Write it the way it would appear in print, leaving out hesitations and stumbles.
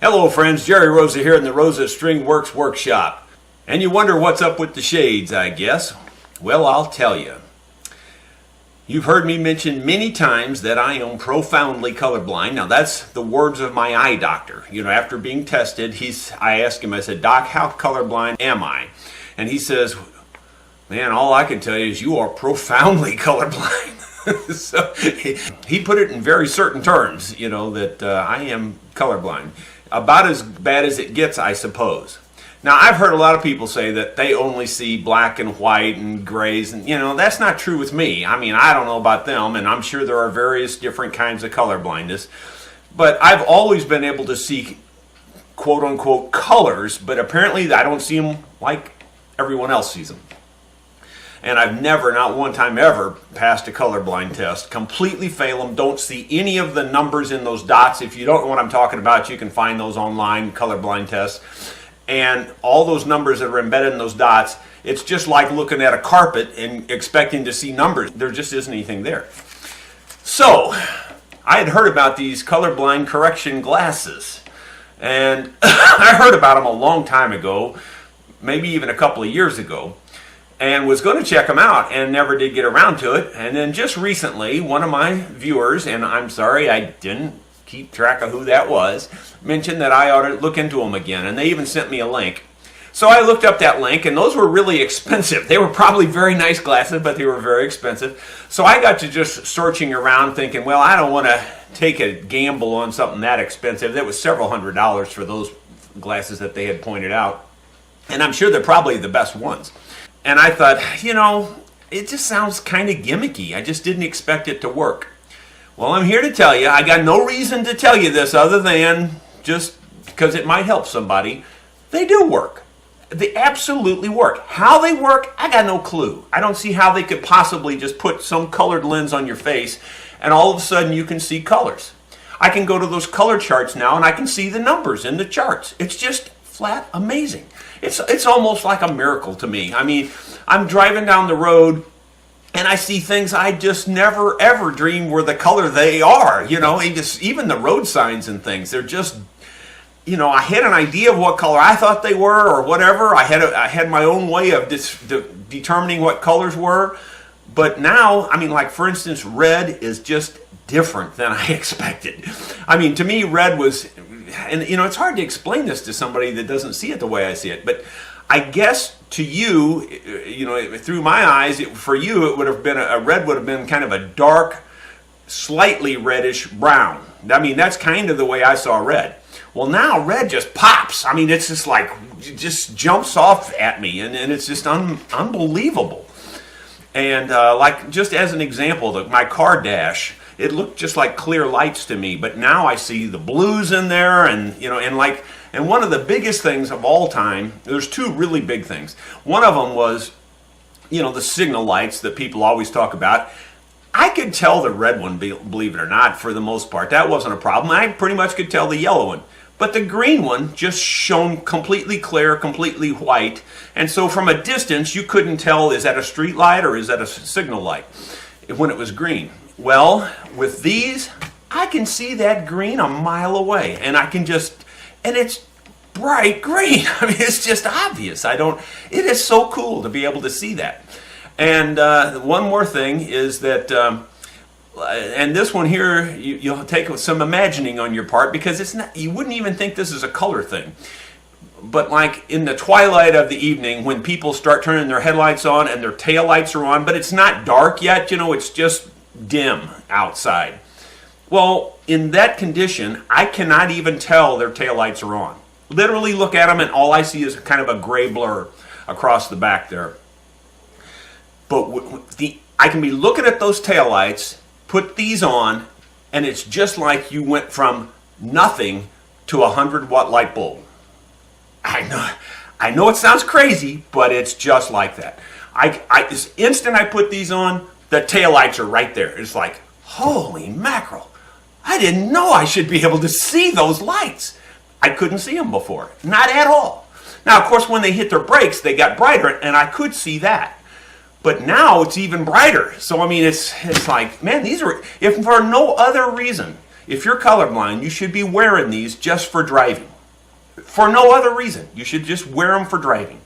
Hello friends, Jerry Rosa here in the Rosa String Works Workshop. And you wonder what's up with the shades, I guess. Well, I'll tell you. You've heard me mention many times that I am profoundly colorblind. Now that's the words of my eye doctor. You know, after being tested, I asked him, I said, "Doc, how colorblind am I?" And he says, "Man, all I can tell you is you are profoundly colorblind." So he put it in very certain terms, you know, that I am colorblind. About as bad as it gets, I suppose. Now, I've heard a lot of people say that they only see black and white and grays, and, you know, that's not true with me. I mean, I don't know about them, and I'm sure there are various different kinds of color blindness. But I've always been able to see quote-unquote colors, but apparently I don't see them like everyone else sees them. And I've never, not one time ever, passed a colorblind test. Completely fail them. Don't see any of the numbers in those dots. If you don't know what I'm talking about, you can find those online, colorblind tests. And all those numbers that are embedded in those dots, it's just like looking at a carpet and expecting to see numbers. There just isn't anything there. So, I had heard about these colorblind correction glasses. And I heard about them a long time ago, maybe even a couple of years ago, and was going to check them out and never did get around to it. And then just recently, one of my viewers, and I'm sorry I didn't keep track of who that was, mentioned that I ought to look into them again, and they even sent me a link. So I looked up that link, and those were really expensive. They were probably very nice glasses, but they were very expensive. So I got to just searching around thinking, well, I don't want to take a gamble on something that expensive. That was several $100s for those glasses that they had pointed out. And I'm sure they're probably the best ones. And I thought, you know, it just sounds kind of gimmicky. I just didn't expect it to work. Well, I'm here to tell you, I got no reason to tell you this other than just because it might help somebody. They do work. They absolutely work. How they work, I got no clue. I don't see how they could possibly just put some colored lens on your face and all of a sudden you can see colors. I can go to those color charts now and I can see the numbers in the charts. It's just flat amazing. It's almost like a miracle to me. I mean, I'm driving down the road and I see things I just never ever dreamed were the color they are. You know, even the road signs and things, they're just, you know, I had an idea of what color I thought they were or whatever. I had my own way of determining what colors were. But now, I mean, like for instance, red is just different than I expected. I mean, to me, red was, and you know, it's hard to explain this to somebody that doesn't see it the way I see it, but I guess to you, you know, through my eyes, for you, it would have been a red would have been kind of a dark, slightly reddish brown. I mean, that's kind of the way I saw red. Well, now red just pops. I mean, it's just like, it just jumps off at me, and it's just unbelievable. And like, just as an example, my car dash, it looked just like clear lights to me, but now I see the blues in there, and you know, and one of the biggest things of all time, there's two really big things. One of them was, you know, the signal lights that people always talk about. I could tell the red one, believe it or not, for the most part. That wasn't a problem. I pretty much could tell the yellow one. But the green one just shone completely clear, completely white. And so from a distance, you couldn't tell, is that a street light or is that a signal light when it was green. Well, with these, I can see that green a mile away. And I can just, and it's bright green. I mean, it's just obvious. It is so cool to be able to see that. And one more thing is that, and this one here, you'll take some imagining on your part because it's not, you wouldn't even think this is a color thing. But like in the twilight of the evening when people start turning their headlights on and their tail lights are on, but it's not dark yet, you know, it's just dim outside. Well, in that condition, I cannot even tell their tail lights are on. Literally look at them and all I see is kind of a gray blur across the back there. But I can be looking at those taillights, put these on, and it's just like you went from nothing to a 100-watt light bulb. I know it sounds crazy, but it's just like that. This instant I put these on, the taillights are right there. It's like, holy mackerel. I didn't know I should be able to see those lights. I couldn't see them before. Not at all. Now, of course, when they hit their brakes, they got brighter, and I could see that. But now it's even brighter. So, I mean, it's like, man, these are, if for no other reason, If you're colorblind, you should be wearing these just for driving. For no other reason. You should just wear them for driving.